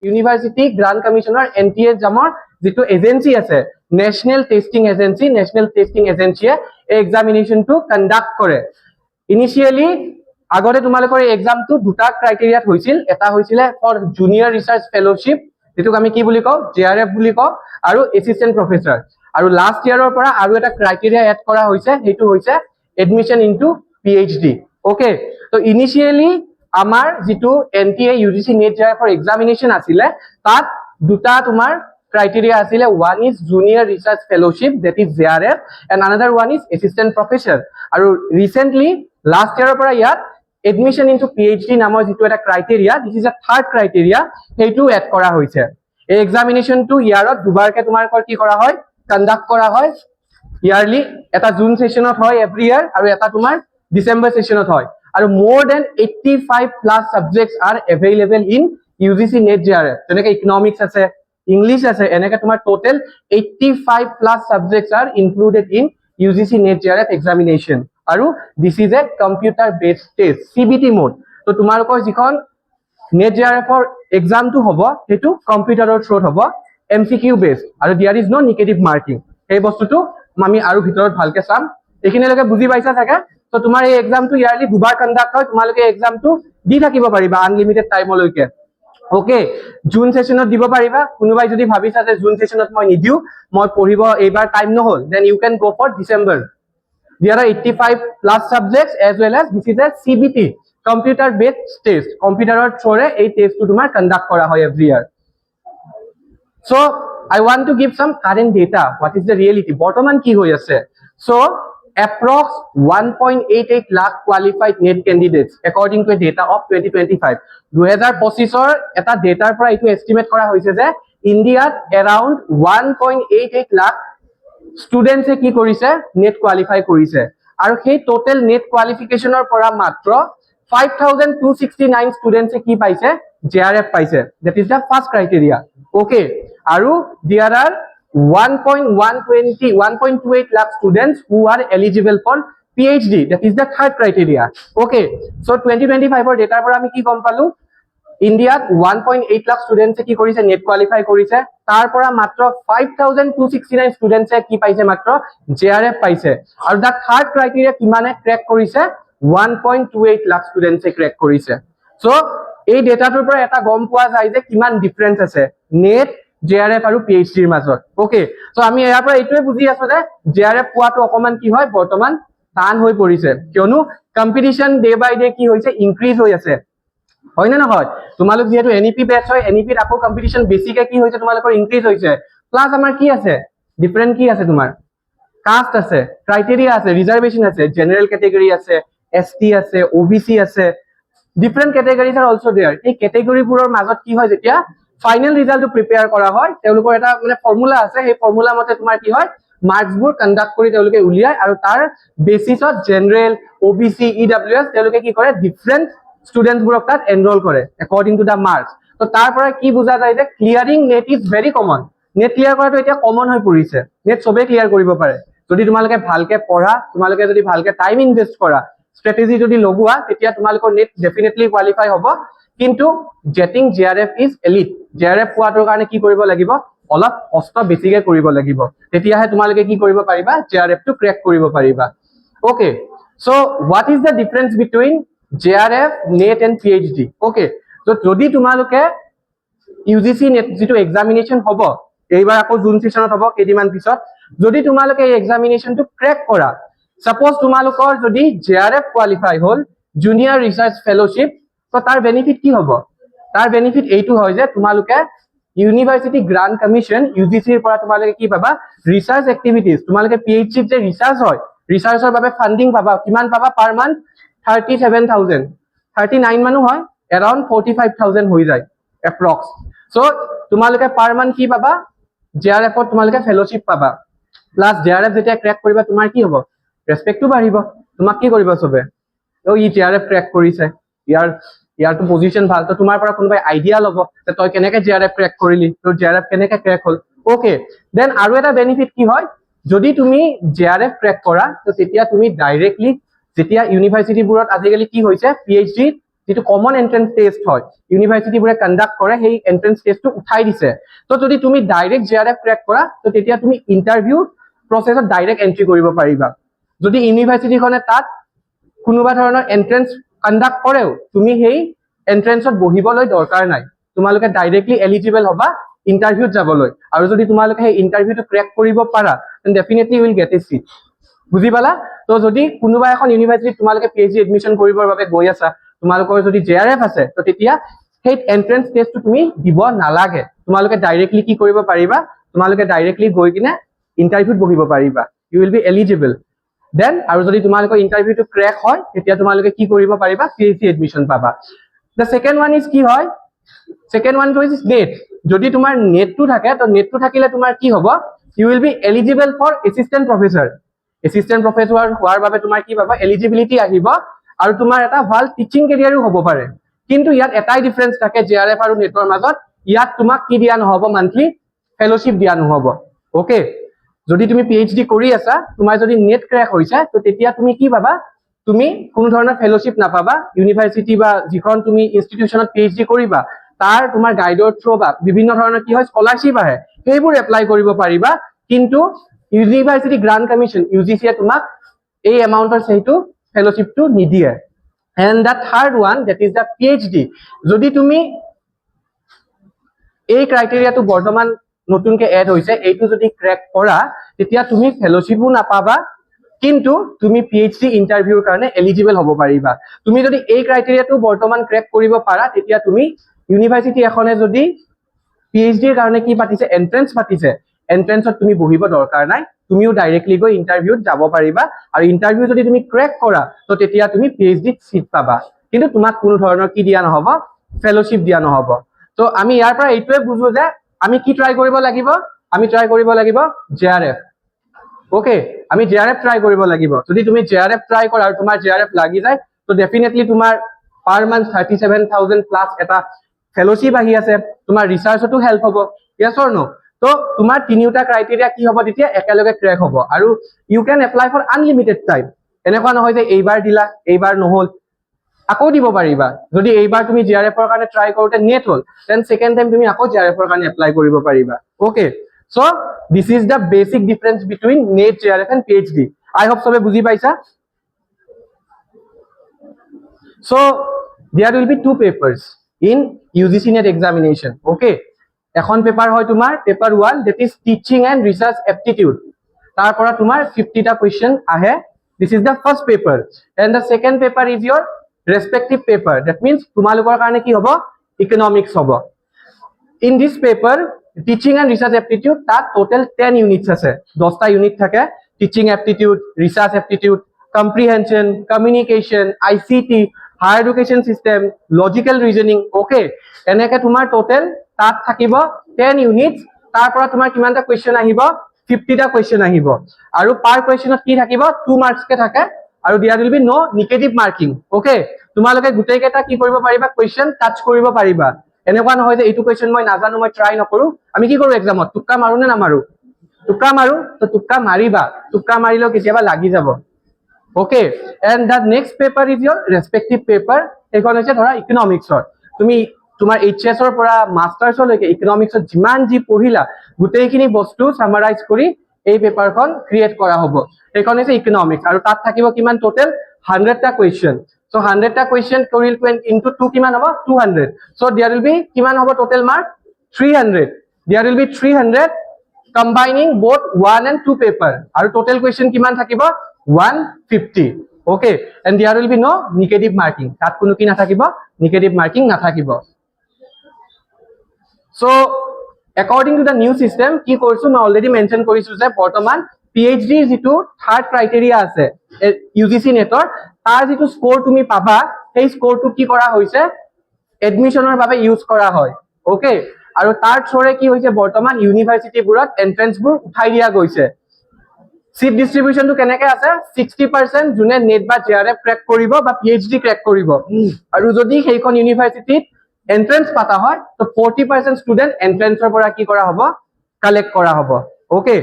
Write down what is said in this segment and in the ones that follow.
University grant কমিশনৰ NTA এক্সামৰ যেটো agency আছে national testing এজেন্সিয়ে এই এক্সামিনেশনটো কন্ডাক্ট কৰে ইনিশিয়ালি আগতে তোমালোকৰ এই এক্সামটো দুটা ক্ৰাইটেৰিয়াত হৈছিল এটা হৈছিল ফৰ জুনিয়ৰ ৰিসাৰ্চ ফেলোশ্বিপ যেটো আমি কি বুলি কও JRF বুলি কও আৰু এসিস্ট্যান্ট প্ৰফেসৰ আৰু লাষ্ট ইয়াৰৰ পৰা আৰু এটা ক্ৰাইটেৰিয়া এড কৰা হৈছে হেতু হৈছে এডমিশন ইনটু PhD ওকে তো ইনিশিয়ালি আমাৰ যেটো NTA UGC NET JRF for examination আছিল তাত দুটা তোমাৰ criteria asile one is junior research fellowship that is JRF and another one is assistant professor aru recently last year pora yat admission into PhD namor jitu eta criteria this is a third criteria hetu add kora hoise ei examination to yearot dubar ke tumar kor ki kora hoy conduct kora hoy yearly eta June session ot hoy every year aru eta tumar December session ot hoy aru more than 85 plus subjects are available in UGC NET JRF jeneke economics ase English as total 85 plus subjects are included in UGC NET JRF examination. Aru this is a computer based test CBT mode. So tumarokor jikhon NET JRF for exam to hobo hetu computer or through hobo MCQ based. Aru there is no negative marking. Ei bostu tu mami aru bhitorot bhalke sam. Ekhine loke buji paisa thake. So tumar ei exam to yearly dubar conduct hoy tumaloke exam to di thakibo pariba unlimited time loike. Okay, June session of dibo pariba kunubai jodi bhabisa je June session of moi nidiu moi poribo ebar time no hol then you can go for December. There are 85 plus subjects as well as this is a CBT computer based test computer or through ei test to tumar conduct kora hoy every year. So I want to give some current data what is the reality bortoman ki hoy ase so approx 1.88 lakh qualified NET candidates according to a data of 2025 2025 or eta data pora etu estimate kora hoise je India around 1.88 lakh students e ki korise NET qualify korise aru he total NET qualification or pora matro 5269 students e ki paise JRF paise that is the first criteria okay aru there are 1.28 lakh students who are eligible for PhD that is the third criteria okay so 2025 or data par ami ki kom palu India 1.8 lakh students e ki korise NET qualify korise tar pora matro 5269 students e ki paise matro JRF paise aru the third criteria kimane crack korise 1.28 lakh students e crack korise so ei data tor pora eta gom poa jai je kiman difference ase NET JRF আৰু PhD ৰ মাজত okay so আমি ইয়াৰ পৰা এইটোৱে বুজি আছো যে JRF পোৱাটো অকমান কি হয় বৰ্তমান টান হৈ পৰিছে কিয়নো কম্পিটিশন ডে বাই ডে কি হৈছে ইনক্ৰিজ হৈ আছে হয় না নহয় তোমালোক যেহেতু NEP বেচ হয় NEP ত আকৌ কম্পিটিশন বেছিকে কি হৈছে তোমালোকৰ ইনক্ৰিজ হৈছে প্লাস আমাৰ কি আছে ডিফাৰেন্ট কি আছে তোমাৰ কাস্ট আছে ক্ৰাইটেৰিয়া আছে ৰিজাৰ্ভেশন আছে জেনাৰেল ক্যাটেগৰী আছে ST আছে OBC আছে ডিফাৰেন্ট ক্যাটেগৰীজ আৰ অলসো देयर এই ক্যাটেগৰীবোৰৰ মাজত কি হয় যেতিয়া ফাইনাল ৰিজাল্ট টু প্ৰিপেয়াৰ কৰা হয় তেওঁলোকৰ এটা মানে ফৰ্মুলা আছে সেই ফৰ্মুলা মতে তোমাৰ কি হয় মাৰ্কস বোৰ কন্ডাক্ট কৰি তেওঁলোকে উলিয়ায় আৰু তাৰ বেসিছত জেনাৰেল OBC EWS তেওঁলোকে কি কৰে ডিফাৰেন্ট স্টুডেন্টস বোৰক তাত এনৰোল কৰে অ্যাকৰ্ডিং টু দা মাৰ্কস তো তাৰ পৰা কি বুজা যায় যে ক্লিয়াৰিং net is very common net clear কৰাটো এতিয়া কমন হৈ পৰিছে নেট সবে ক্লিয়াৰ কৰিব পাৰে যদি তোমালোকে ভালকে পঢ়া তোমালোকে যদি ভালকে টাইম ইনভেস্ট কৰা স্ট্ৰেটেজি যদি লগোৱা তেতিয়া তোমালোকৰ নেট ডেফিনেটলি কোৱালিফাই হ'ব কিন্তু getting JRF is elite JRF পোৱাটোৰ কাৰণে কি কৰিব লাগিব অলপ কষ্ট বেছিকে কৰিব লাগিব তেতিয়াহে তোমালোকে কি কৰিব পাৰিবা JRF টো ক্ৰ্যাক কৰিব পাৰিবা okay so what is the difference between JRF NET and PhD okay so যদি তোমালোকে UGC NET যেটো এক্সামিনেশন হ'ব এইবাৰ আকৌ জুন সেশনত হ'ব কেদিমান পিছত যদি তোমালোকে এই এক্সামিনেশনটো ক্ৰ্যাক কৰা সাপোজ তোমালোকৰ যদি JRF কোৱালিফাই হল জুনিয়ৰ ৰিসাৰ্চ ফেলোশ্বিপ তো তাৰ বেনিফিট কি হ'ব তাৰ বেনিফিট এইটো হয় যে তোমালোকে ইউনিভাৰ্সিটি গ্ৰান্ট কমিশন UGC ৰ পৰা তোমালোকে কি পাবা ৰিসাৰ্চ এক্টিভিটিজ তোমালোকে PhD যে ৰিসাৰ্চ হয় ৰিসাৰ্চৰ বাবে ফান্ডিং পাবা কিমান পাবা পাৰ মান্থ 37000 39 মানো হয় around 45000 হৈ যায় এপ্ৰক্স সো তোমালোকে পাৰ মান্থ কি পাবা JRF ত তোমালোকে ফেলোশ্বিপ পাবা প্লাস JRF যেতিয়া ক্র্যাক কৰিবা তোমাৰ কি হ'ব ৰেসপেক্টটো বাঢ়িব তোমাক কি কৰিব সবে ও ই JRF ক্ৰ্যাক কৰিছে ইয়াৰ তো পজিশন ভাল তো তোমাৰ পৰা কোনবাই আইডিয়া লব যে তই কেনেকে JRF ক্ৰ্যাক কৰিলি তোৰ JRF কেনেকে ক্ৰ্যাক হল ওকে দেন আৰু এটা বেনিফিট কি হয় যদি তুমি JRF ক্ৰ্যাক কৰা তো তেতিয়া তুমি ডাইৰেক্টলি যেতিয়া ইউনিভাৰ্সিটি বোৰত আজিকালি কি হৈছে PhD যেটো কমন এন্ট্ৰেন্স টেস্ট হয় ইউনিভাৰ্চিটিবোৰে কন্ডাক্ট কৰে সেই এন্ট্ৰেন্স টেস্টটো উঠাই দিছে তো যদি তুমি ডাইৰেক্ট জেআৰএফ ক্ৰেক কৰা তো তেতিয়া তুমি ইন্টাৰভিউ প্ৰসেছত ডাইৰেক্ট এন্ট্ৰি কৰিব পাৰিবা যদি ইউনিভাৰ্চিটিখনে তাত কোনোবা ধৰণৰ এন্ট্ৰেন্স কন্ডাক্ট কৰেও তুমি সেই এন্ট্ৰেন্সত বহিবলৈ দৰকাৰ নাই তোমালোকে ডাইৰেক্টলি এলিজিবল হবা ইন্টাৰভিউত যাবলৈ আৰু যদি তোমালোকে সেই ইন্টাৰভিউটো ক্ৰেক কৰিব পাৰা then definitely you will get a seat বুজি পালা তো যদি কোনোবা এখন ইউনিভাৰ্চিটিত তোমালোকে পিএইচডি এডমিশন কৰিবৰ বাবে গৈ আছা তোমালোকৰ যদি জেআৰএফ আছে তো তেতিয়া সেই এন্ট্ৰেন্স টেষ্টটো তুমি দিব নালাগে তোমালোকে ডাইৰেক্টলি কি কৰিব পাৰিবা তোমালোকে ডাইৰেক্টলি গৈ কিনে ইন্টাৰভিউত বহিব পাৰিবা you will be eligible then আৰু যদি তোমালোকৰ ইন্টাৰভিউটো ক্ৰেক হয় তেতিয়া তোমালোকে কি কৰিব পাৰিবা পিএইচডি এডমিশন পাবা the second one is কি হয় second one is net যদি তোমাৰ নেটটো থাকে তো নেটটো থাকিলে তোমাৰ কি হ'ব you will be eligible for assistant professor হোৱাৰ বাবে তোমাৰ কি পাবা এলিজিবিলিটি আহিব আৰু তোমাৰ এটা ভাল টিচিং কেৰিয়াৰো হ'ব পাৰে কিন্তু ইয়াত এটাই ডিফাৰেন্স থাকে জেআৰএফ আৰু নেটৰ মাজত ইয়াত তোমাক কি দিয়া নহব মান্থলি ফেলোশিপ দিয়া নহব ওকে যদি তুমি পিএইচডি কৰি আছা তোমাৰ যদি নেট ক্ৰেক হৈছে তো তেতিয়া তুমি কি পাবা তুমি কোনো ধৰণৰ ফেলোশিপ নাপাবা ইউনিভাৰ্চিটি বা যিখন তুমি ইনষ্টিটিউচনত পিএইচডি কৰিবা তাৰ তোমাৰ গাইডৰ থ্ৰু বা বিভিন্ন ধৰণৰ কি হয় স্কলাৰশিপ আহে সেইবোৰ এপ্লাই কৰিব পাৰিবা কিন্তু ইউনিভাৰ্চিটি গ্ৰান্ট কমিশন ইউজিচিয়ে তোমাক এই এমাউন্টৰ সেইটো ফেলোশিপটো নিদিয়ে and the third one that is the PhD যদি তুমি এই ক্ৰাইটেৰিয়াটো বৰ্তমান নতুনকে এড হৈছে এইটো যদি ক্ৰেক কৰা তেতিয়া তুমি ফেলোশিপো নাপাবা কিন্তু তুমি পিএইচডি ইন্টাৰভিউৰ কাৰণে এলিজিবল হ'ব পাৰিবা তুমি যদি এই ক্ৰাইটেৰিয়াটো বৰ্তমান ক্ৰেক কৰিব পাৰা তেতিয়া তুমি ইউনিভাৰ্চিটি এখনে যদি পিএইচডিৰ কাৰণে কি পাতিছে এন্ট্ৰেন্স পাতিছে এন্ট্ৰেন্সত তুমি বহিব দৰকাৰ নাই তুমিও ডাইৰেক্টলি গৈ ইন্টাৰভিউত যাব পাৰিবা আৰু ইন্টাৰভিউ যদি তুমি ক্ৰেক কৰা তো তেতিয়া তুমি পিএইচডি সিট পাবা কিন্তু তোমাক কোনো ধৰণৰ কি দিয়া নহব ফেলোশিপ দিয়া নহব তো আমি ইয়াৰ পৰা এইটোৱে বুজো যে আমি কি ট্ৰাই কৰিব লাগিব আমি ট্ৰাই কৰিব লাগিব জেআৰএফ ওকে আমি জেআৰএফ ট্ৰাই কৰিব লাগিব যদি তুমি জেআৰএফ ট্ৰাই কৰা আৰু তোমাৰ জেআৰএফ লাগি যায় তো ডেফিনেটলি তোমাৰ পাৰ মান্থ 37000 প্লাস এটা ফেলোশিপ আহি আছে তোমাৰ ৰিসাৰ্চতো হেল্প হ'ব ইয়েস অৰ নো তো তোমাৰ তিনিটা ক্ৰাইটেৰিয়া কি হ'ব তেতিয়া একেলগে ক্ৰেক হ'ব আৰু you can apply for unlimited time এনেকুৱা নহয় যে এইবাৰ দিলা এইবাৰ নহল আকৌ দিব পাৰিবা যদি এইবাৰ তুমি জেআৰএফৰ কাৰণে ট্ৰাই কৰোতে নেট হল দেন সেকেন্ড টাইম তুমি আকৌ জেআৰএফৰ কাৰণে এপ্লাই কৰিব পাৰিবা okay so this is the basic difference between NET JRF and PhD I hope সবে বুজি পাইছা so there will be two papers in UGC NET examination okay এখন পেপার হয় তোমার paper 1 that is teaching and research aptitude তারপর তোমার 50 টা question আহে this is the first paper and the second paper is your respective paper that means তোমালোকৰ কাৰণে কি হ'ব ইকোনমিক্স হ'ব in this paper teaching and research aptitude তাত total 10 units আছে 10 টা ইউনিট থাকে teaching aptitude research aptitude comprehension communication ICT higher education system logical reasoning okay এনেকে তোমাৰ total তাত থাকিব 10 ইউনিটস তাৰ পৰা তোমাৰ কিমানটা কোৱেশ্চন আহিব 50 টা কোৱেশ্চন আহিব আৰু পাৰ কোৱেশ্চনত কি থাকিব 2 মাৰ্কস কে থাকে আৰু there will be no negative marking okay তোমালোকে গুটেই কেটা কি কৰিব পাৰিবা কোৱেশ্চন টাচ কৰিব পাৰিবা এনেকুৱা নহয় যে এইটো কোৱেশ্চন মই নাজানো মই ট্ৰাই নকৰো আমি কি কৰো এক্সামত টুক্কা মাৰো নে নামাৰো টুক্কা মাৰো তো টুক্কা মাৰিবা টুক্কা মাৰিলেও কেতিয়াবা লাগি যাব okay and the next paper is your respective paper এখন হৈছে ধৰা ইকোনমিক্সৰ তুমি তোমাৰ এইচএস ৰ পৰা মাস্টাৰ্ছ লৈকে ইকোনমিক্সত যিমান যি পঢ়িলা গুটেইখিনি বস্তু সামাৰাইজ কৰি এই পেপাৰখন ক্ৰিয়েট কৰা হ'ব এখন হৈছে ইকোনমিক্স আৰু তাত থাকিব কিমান টোটাল 100 টা কোৱেশ্চন সো 100 টা কোৱেশ্চন কৰিল ইনটু 2 কিমান হ'ব 200 সো देयर will be কিমান হ'ব total mark 300 there will be 300 combining both 1 and 2 paper আৰু টোটাল কোৱেশ্চন কিমান থাকিব 150 okay and there will be no negative marking তাত কোনো কি নাথাকিব negative marking নাথাকিব so according to the new system কি কৰিছো মই অলৰেডি মেনশন কৰিছো যে বৰ্তমান PhD যেটো থাৰ্ড ক্ৰাইটেৰিয়া আছে UGC নেটৰ তাৰ যেটো স্কোৰ তুমি পাবা সেই স্কোৰটো কি কৰা হৈছে এডমিশনৰ বাবে ইউজ কৰা হয় ওকে আৰু তাৰ থৰে কি হৈছে বৰ্তমান ইউনিভাৰ্চিটিবোৰত এন্ট্ৰেন্সবোৰ উঠাই দিয়া গৈছে সিট ডিস্ট্ৰিবিউশনটো কেনেকে আছে 60% জুনে নেট বা জেআৰএফ ক্ৰেক কৰিব বা PhD ক্ৰেক কৰিব আৰু যদি সেইখন ইউনিভাৰ্চিটিত এন্ট্ৰেন্স পাতা হয় তো 40% স্টুডেন্ট এন্ট্ৰেন্সৰ পৰা কি কৰা হ'ব কালেক্ট কৰা হ'ব okay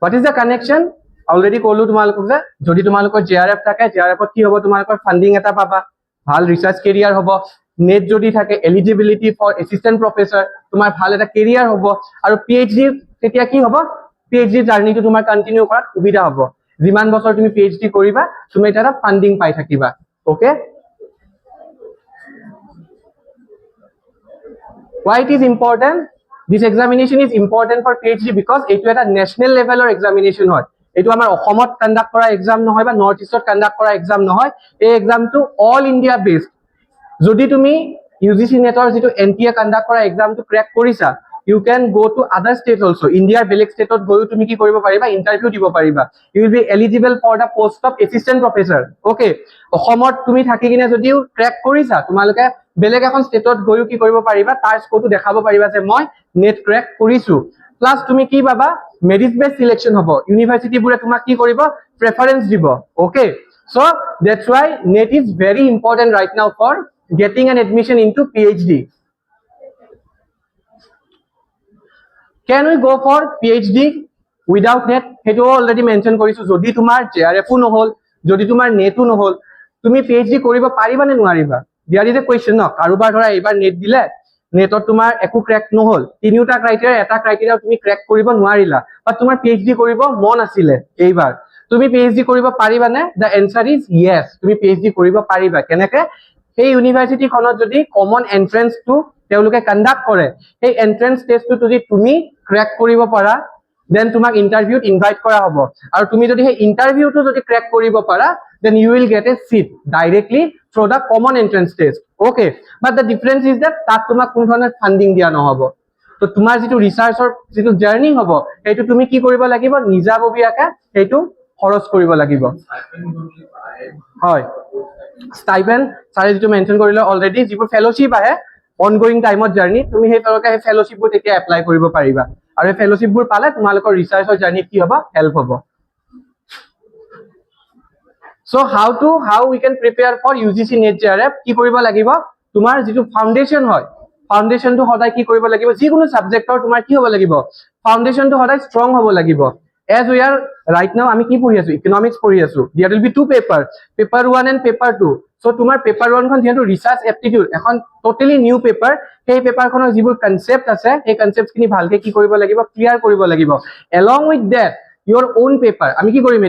what is the connection already ক'লো তোমালোকক যে যদি তোমালোকৰ JRF থাকে JRFত কি হ'ব তোমালোকৰ ফান্ডিং এটা পাবা ভাল ৰিসাৰ্চ কেৰিয়াৰ হ'ব নেট যদি থাকে এলিজিবিলিটি ফৰ এসিস্ট্যান্ট প্ৰফেসৰ তোমাৰ ভাল এটা কেৰিয়াৰ হ'ব আৰু PhD তেতিয়া কি হ'ব PhD জাৰ্নিটো তোমাৰ কন্টিনিউ কৰাত সুবিধা হ'ব যিমান বছৰ তুমি PhD কৰিবা তুমি এটা ফান্ডিং পাই থাকিবা okay why it is important this examination is important for PhD because এইটো এটা ন্যাশনাল লেভেলৰ এক্সামিনেশন হয় এইটো আমাৰ অসমত কন্ডাক্ট কৰা এক্সাম নহয় বা নৰ্থ ইষ্টত কন্ডাক্ট কৰা এক্সাম নহয় এই এক্সামটো অল ইন্ডিয়া বেসড যদি তুমি UGC নেটৰ যেটো NTA কন্ডাক্ট কৰা এক্সামটো ক্ৰ্যাক কৰিছা you can go to other states also India বেলেগ ষ্টেটত গৈও তুমি কি কৰিব পাৰিবা ইন্টাৰভিউ দিব পাৰিবা you will be eligible for the post of assistant professor okay অসমত তুমি থাকি কিনে যদিও ক্র্যাক কৰিছা তোমালোকে বেলেগ এখন ষ্টেটত গৈও কি কৰিব পাৰিবা তাৰ স্কোৰটো দেখাব পাৰিবা যে মই নেট ক্ৰ্যাক কৰিছো প্লাস তুমি কি পাবা মেৰিট বেস সিলেকশন হ'ব ইউনিভাৰ্সিটি বুৰে তোমাক কি কৰিব প্ৰেফাৰেন্স দিব okay so that's why net is very important right now for getting an admission into PhD can we go for PhD without net hetu already mention korisu jodi tumar JRF u nohol jodi tumar net u nohol tumi PhD koriba pariba ne nuariba there is a question no karubar dhora ebar net dile netot tumar eku crack nohol tinuta criteria eta criteria tumi crack koriba nuarila but tumar PhD koriba mon asile eibar tumi PhD koriba pariba ne the answer is yes tumi PhD koriba pariba keneke এই university খনত যদি common entrance two তেওঁলোকে conduct কৰে এই entrance টেস্টটো যদি তুমি ক্ৰ্যাক কৰিব পাৰা দেন তোমাক ইন্টাৰভিউত ইনভাইট কৰা হ'ব আৰু তুমি যদি এই ইন্টাৰভিউটো যদি ক্ৰ্যাক কৰিব পাৰা then you will get a seat directly through the common entrance test okay but the difference is that তাত তোমাক কোন ধৰণৰ ফান্ডিং দিয়া নহব তো তোমাৰ যেটো ৰিসাৰ্চৰ যেটো জাৰ্নি হ'ব এইটো তুমি কি কৰিব লাগিব নিজাববীয়াকে এইটো খৰচ কৰিব লাগিব হয় stipend sare jitu mention korile already jibur fellowship ahe ongoing time of journey tumi he toroka he fellowship bur teke apply koribo pariba aru fellowship bur pale tumalokor research or journey ki hoba help hobo so how we can prepare for UGC net JRF ki koribo lagibo tumar jitu foundation hoy foundation to hoday ki koribo lagibo jikono subject or tumar ki hobo lagibo foundation to hoday strong hobo lagibo as we are right now ami ki pori asu economics pori asu there will be two paper 1 and paper 2 so tumar paper 1 khon jeto research aptitude ekhon totally new paper hey paper khonor jibur concept ase hey concepts kini bhalke ki koribo lagibo clear koribo lagibo along with that your own paper ami ki korim